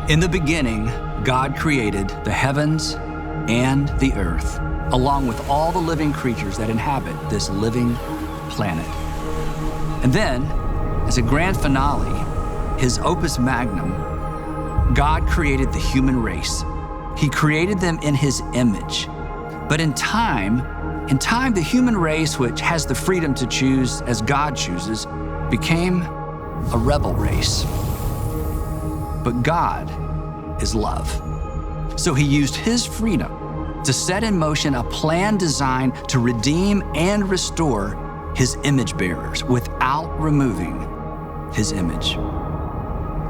In the beginning, God created the heavens and the earth, along with all the living creatures that inhabit this living planet. And then, as a grand finale, his opus magnum, God created the human race. He created them in his image. But in time, the human race, which has the freedom to choose as God chooses, became a rebel race. But God is love. So he used his freedom to set in motion a plan designed to redeem and restore his image bearers without removing his image.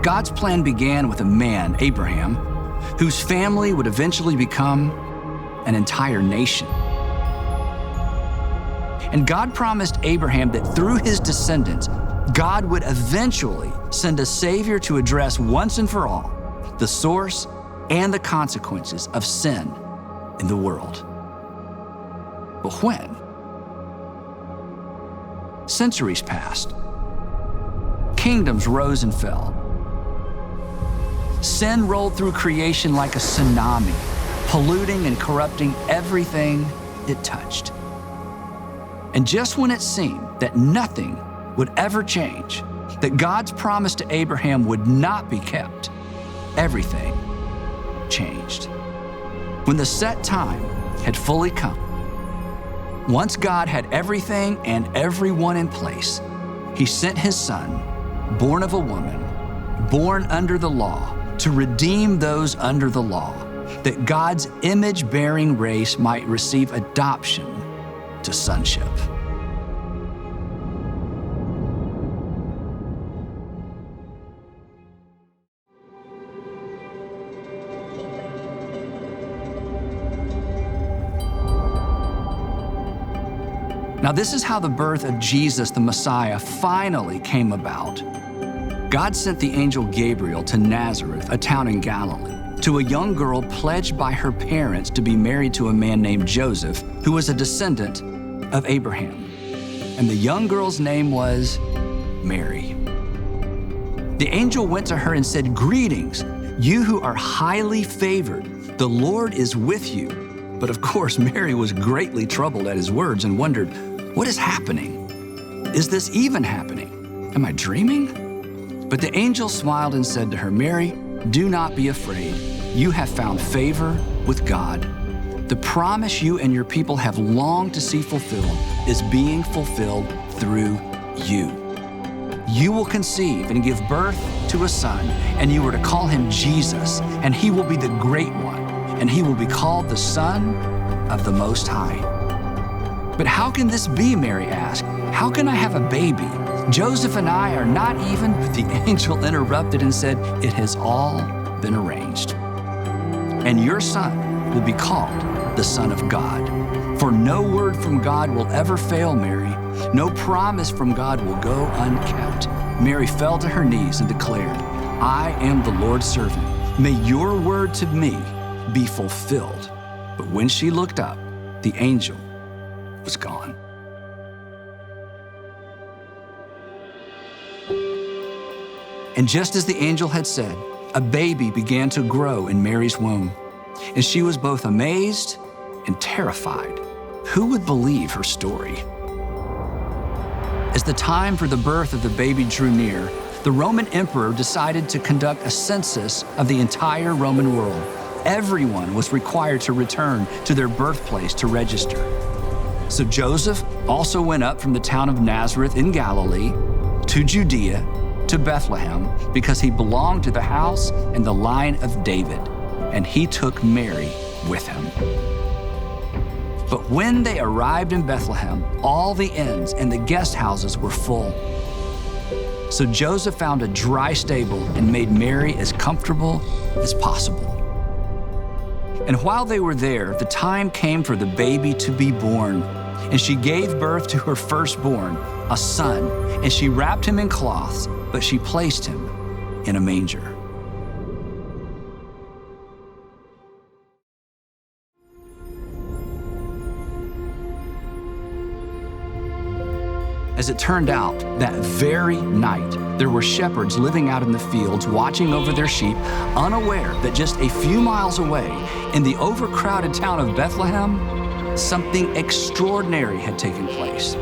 God's plan began with a man, Abraham, whose family would eventually become an entire nation. And God promised Abraham that through his descendants, God would eventually send a Savior to address once and for all the source and the consequences of sin in the world. But when? Centuries passed. Kingdoms rose and fell. Sin rolled through creation like a tsunami, polluting and corrupting everything it touched. And just when it seemed that nothing would ever change, that God's promise to Abraham would not be kept, everything changed. When the set time had fully come, once God had everything and everyone in place, he sent his son, born of a woman, born under the law, to redeem those under the law, that God's image-bearing race might receive adoption to sonship. Now, this is how the birth of Jesus, the Messiah, finally came about. God sent the angel Gabriel to Nazareth, a town in Galilee, to a young girl pledged by her parents to be married to a man named Joseph, who was a descendant of Abraham. And the young girl's name was Mary. The angel went to her and said, "Greetings, you who are highly favored. The Lord is with you." But of course, Mary was greatly troubled at his words and wondered, "What is happening? Is this even happening? Am I dreaming?" But the angel smiled and said to her, "Mary, do not be afraid. You have found favor with God. The promise you and your people have longed to see fulfilled is being fulfilled through you. You will conceive and give birth to a son, and you are to call him Jesus, and he will be the great one, and he will be called the Son of the Most High." "But how can this be?" Mary asked. "How can I have a baby? Joseph and I are not even..." But the angel interrupted and said, "It has all been arranged. And your son will be called the Son of God. For no word from God will ever fail, Mary. No promise from God will go unkept." Mary fell to her knees and declared, "I am the Lord's servant. May your word to me be fulfilled." But when she looked up, the angel was gone. And just as the angel had said, a baby began to grow in Mary's womb, and she was both amazed and terrified. Who would believe her story? As the time for the birth of the baby drew near, the Roman emperor decided to conduct a census of the entire Roman world. Everyone was required to return to their birthplace to register. So Joseph also went up from the town of Nazareth in Galilee to Judea, to Bethlehem, because he belonged to the house and the line of David, and he took Mary with him. But when they arrived in Bethlehem, all the inns and the guest houses were full. So Joseph found a dry stable and made Mary as comfortable as possible. And while they were there, the time came for the baby to be born, and she gave birth to her firstborn, a son, and she wrapped him in cloths, but she placed him in a manger. As it turned out, that very night, there were shepherds living out in the fields, watching over their sheep, unaware that just a few miles away, in the overcrowded town of Bethlehem, something extraordinary had taken place.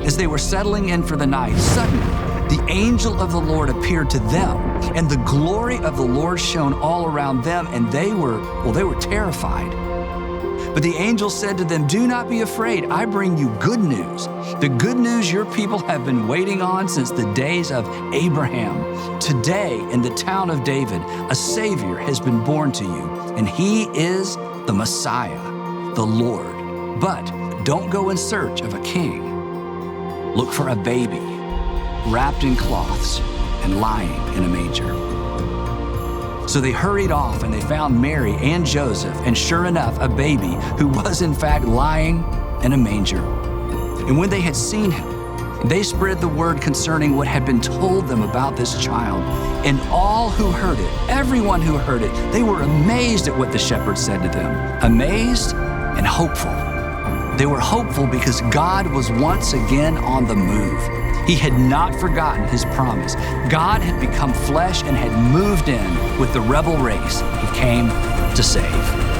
As they were settling in for the night, suddenly the angel of the Lord appeared to them, and the glory of the Lord shone all around them, and they were terrified. But the angel said to them, "Do not be afraid. I bring you good news, the good news your people have been waiting on since the days of Abraham. Today, in the town of David, a Savior has been born to you, and he is the Messiah, the Lord. But don't go in search of a king. Look for a baby, wrapped in cloths and lying in a manger." So they hurried off and they found Mary and Joseph, and sure enough, a baby who was in fact lying in a manger. And when they had seen him, they spread the word concerning what had been told them about this child. And all who heard it, everyone who heard it, they were amazed at what the shepherds said to them. Amazed and hopeful. They were hopeful because God was once again on the move. He had not forgotten his promise. God had become flesh and had moved in with the rebel race he came to save.